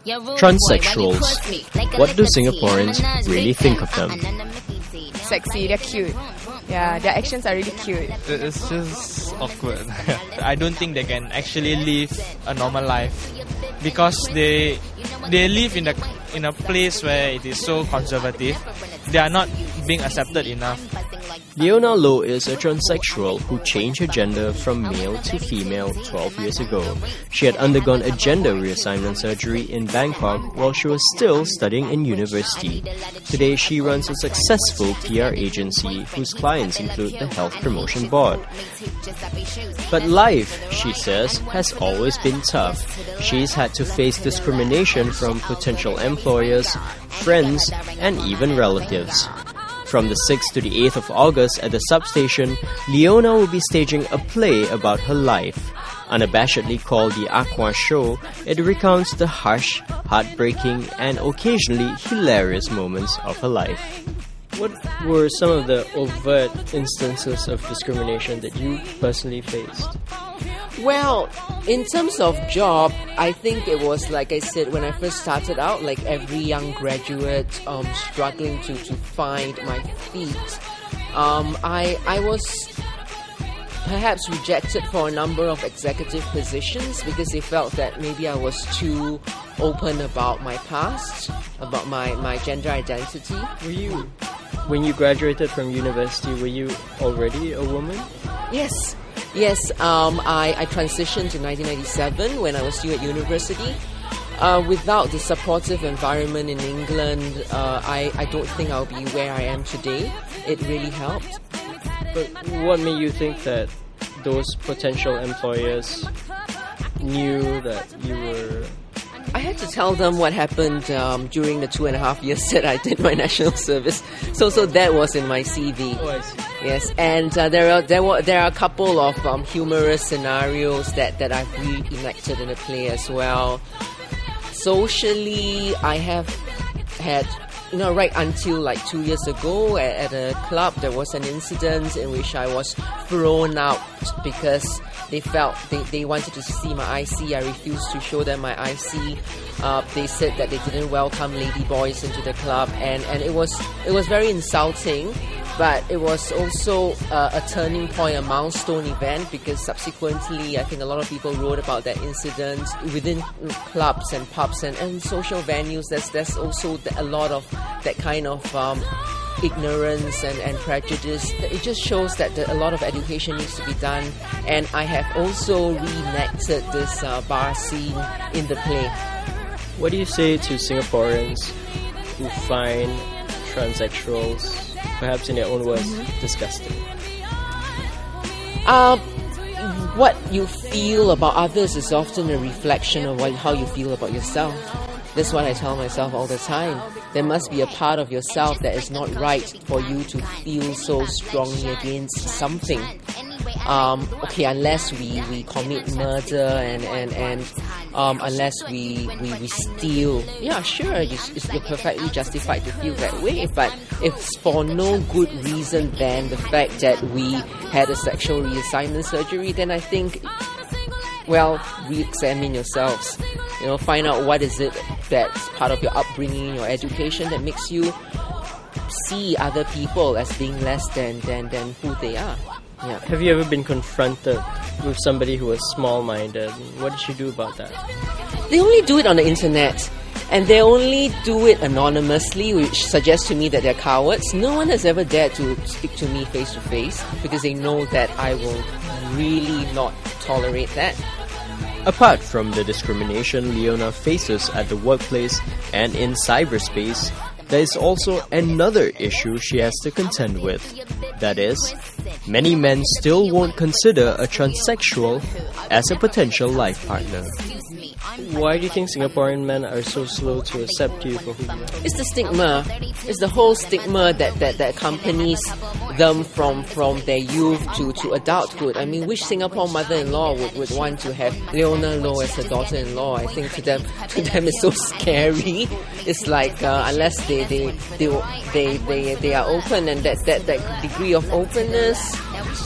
Transsexuals. What do Singaporeans really think of them? Sexy, they're cute. Yeah, their actions are really cute. It's just awkward. I don't think they can actually live a normal life because they live in a place where it is so conservative. They are not being accepted enough. Leona Lo is a transsexual who changed her gender from male to female 12 years ago. She had undergone a gender reassignment surgery in Bangkok while she was still studying in university. Today, she runs a successful PR agency whose clients include the Health Promotion Board. But life, she says, has always been tough. She's had to face discrimination from potential employers, friends, and even relatives. From the 6th to the 8th of August at the Substation, Leona will be staging a play about her life. Unabashedly called the Ah Kua Show, it recounts the harsh, heartbreaking, and occasionally hilarious moments of her life. What were some of the overt instances of discrimination that you personally faced? Well, in terms of job, I think it was, like I said, when I first started out, like every young graduate struggling to find my feet. I was perhaps rejected for a number of executive positions because they felt that maybe I was too open about my past, about my gender identity. When you graduated from university, were you already a woman? Yes. I transitioned in 1997 when I was still at university. Without the supportive environment in England, I don't think I'll be where I am today. It really helped. But what made you think that those potential employers knew that you were... I had to tell them what happened during the 2.5 years that I did my national service. So that was in my CV. Oh, I see. Yes, and there are a couple of humorous scenarios that I've reenacted in the play as well. Socially, I have had, right until like 2 years ago at a club, there was an incident in which I was thrown out because they felt they wanted to see my IC. I refused to show them my IC. They said that they didn't welcome ladyboys into the club, and it was very insulting. But it was also a turning point, a milestone event, because subsequently I think a lot of people wrote about that incident within clubs and pubs and social venues. There's also a lot of that kind of ignorance and prejudice. It just shows that a lot of education needs to be done. And I have also reenacted this bar scene in the play. What do you say to Singaporeans who find transsexuals, perhaps in their own words, disgusting? What you feel about others is often a reflection of how you feel about yourself. That's what I tell myself all the time. There must be a part of yourself that is not right for you to feel so strongly against something. Unless we commit murder and unless we steal, yeah, sure, you're perfectly justified to feel that way. But if for no good reason than the fact that we had a sexual reassignment surgery, then I think, re-examine yourselves. Find out what is it that's part of your upbringing, your education, that makes you see other people as being less than who they are. Yeah. Have you ever been confronted with somebody who was small-minded? What did you do about that? They only do it on the internet, and they only do it anonymously, which suggests to me that they're cowards. No one has ever dared to speak to me face to face because they know that I will really not tolerate that. Apart from the discrimination Leona faces at the workplace and in cyberspace, there is also another issue she has to contend with. That is, many men still won't consider a transsexual as a potential life partner. Why do you think Singaporean men are so slow to accept you for who you are? It's the stigma. It's the whole stigma that accompanies them from their youth to adulthood. I mean, which Singapore mother-in-law would want to have Leona Lo as her daughter-in-law? I think to them it's so scary. It's like unless they are open, and that degree of openness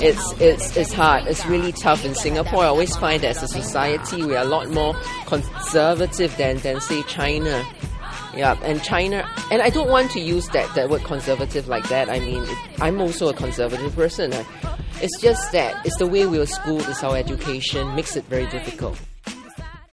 it's hard. It's really tough in Singapore. I always find that as a society, we are a lot more conservative than say China. Yeah, and China, and I don't want to use that word conservative like that. I mean, I'm also a conservative person. It's just that it's the way we were schooled, it's our education makes it very difficult.